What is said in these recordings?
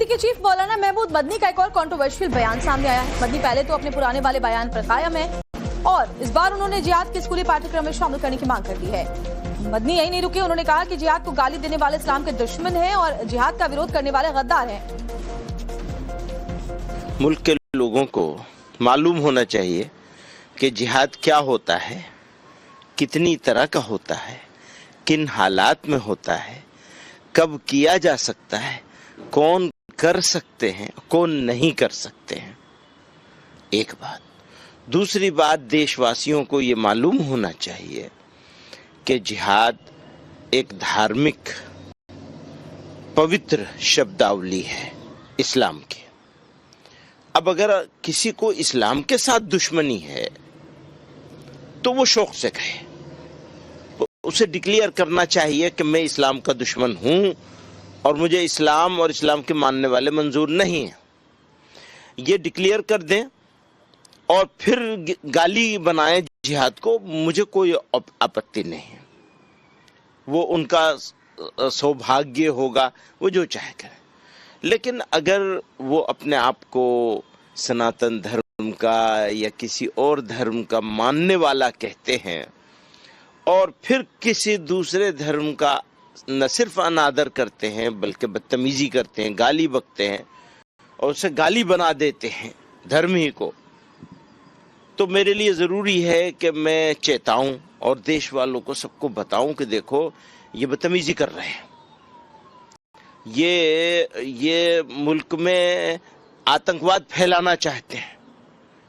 के चीफ मौलाना महमूद मदनी का एक और कंट्रोवर्शियल बयान सामने आया है। मदनी पहले तो अपने पुराने वाले बयान पर कायम है और इस बार उन्होंने जिहाद के स्कूली पाठ्यक्रम में शामिल करने की मांग कर दी है। मदनी यही नहीं रुके, उन्होंने कहा कि जिहाद को गाली देने वाले इस्लाम के दुश्मन हैं और जिहाद का विरोध करने वाले गद्दार हैं। मुल्क के लोगों को मालूम होना चाहिए कि जिहाद क्या होता है, कितनी तरह का होता है, किन हालात में होता है, कब किया जा सकता है, कौन कर सकते हैं, कौन नहीं कर सकते हैं। एक बात। दूसरी बात, देशवासियों को ये मालूम होना चाहिए कि जिहाद एक धार्मिक पवित्र शब्दावली है इस्लाम की। अब अगर किसी को इस्लाम के साथ दुश्मनी है तो वो शौक से कहे, उसे डिक्लेयर करना चाहिए कि मैं इस्लाम का दुश्मन हूं और मुझे इस्लाम और इस्लाम के मानने वाले मंजूर नहीं हैं। ये डिक्लेयर कर दें और फिर गाली बनाए जिहाद को, मुझे कोई आपत्ति नहीं है। वो उनका सौभाग्य होगा, वो जो चाहे करें। लेकिन अगर वो अपने आप को सनातन धर्म का या किसी और धर्म का मानने वाला कहते हैं और फिर किसी दूसरे धर्म का न सिर्फ अनादर करते हैं बल्कि बदतमीजी करते हैं, गाली बकते हैं और उसे गाली बना देते हैं धर्म ही को, तो मेरे लिए ज़रूरी है कि मैं चेताऊं और देश वालों को सबको बताऊं कि देखो ये बदतमीजी कर रहे हैं, ये मुल्क में आतंकवाद फैलाना चाहते हैं,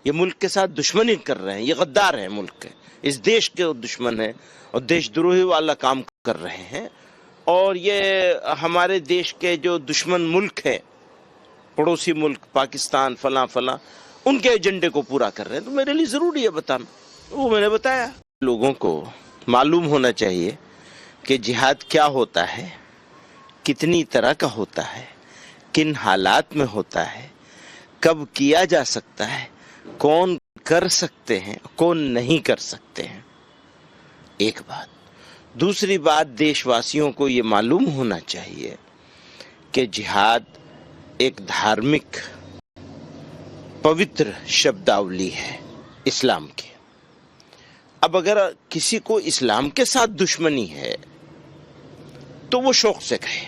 ये मुल्क के साथ दुश्मनी कर रहे हैं, ये गद्दार हैं, मुल्क के इस देश के दुश्मन हैं और देशद्रोही वाला काम कर रहे हैं और ये हमारे देश के जो दुश्मन मुल्क हैं, पड़ोसी मुल्क पाकिस्तान फला फला, उनके एजेंडे को पूरा कर रहे हैं। तो मेरे लिए ज़रूरी है बताना, वो मैंने बताया। लोगों को मालूम होना चाहिए कि जिहाद क्या होता है, कितनी तरह का होता है, किन हालात में होता है, कब किया जा सकता है, कौन कर सकते हैं, कौन नहीं कर सकते हैं। एक बात। दूसरी बात, देशवासियों को ये मालूम होना चाहिए कि जिहाद एक धार्मिक पवित्र शब्दावली है इस्लाम की। अब अगर किसी को इस्लाम के साथ दुश्मनी है तो वो शौक से कहे,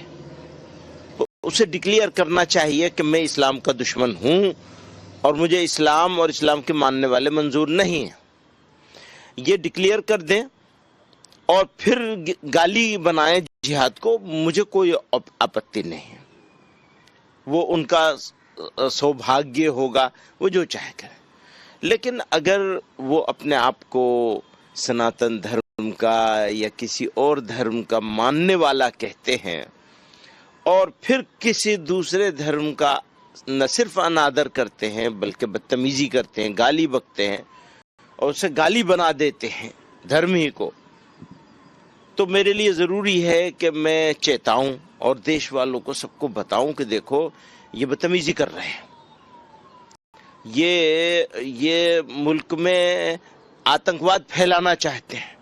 उसे डिक्लेयर करना चाहिए कि मैं इस्लाम का दुश्मन हूं और मुझे इस्लाम और इस्लाम के मानने वाले मंजूर नहीं हैं। ये डिक्लेयर कर दें और फिर गाली बनाए जिहाद को, मुझे कोई आपत्ति नहीं है। वो उनका सौभाग्य होगा, वो जो चाहे करें। लेकिन अगर वो अपने आप को सनातन धर्म का या किसी और धर्म का मानने वाला कहते हैं और फिर किसी दूसरे धर्म का न सिर्फ अनादर करते हैं बल्कि बदतमीजी करते हैं, गाली बकते हैं और उसे गाली बना देते हैं धर्म ही को, तो मेरे लिए ज़रूरी है कि मैं चेताऊं और देश वालों को सबको बताऊं कि देखो ये बदतमीजी कर रहे हैं, ये मुल्क में आतंकवाद फैलाना चाहते हैं,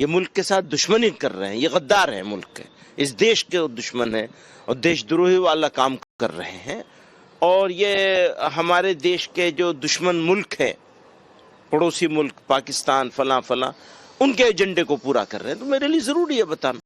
ये मुल्क के साथ दुश्मनी कर रहे हैं, ये गद्दार हैं, मुल्क के इस देश के दुश्मन हैं और देशद्रोही वाला काम कर रहे हैं और ये हमारे देश के जो दुश्मन मुल्क हैं, पड़ोसी मुल्क पाकिस्तान फला फला, उनके एजेंडे को पूरा कर रहे हैं। तो मेरे लिए ज़रूरी है बताना।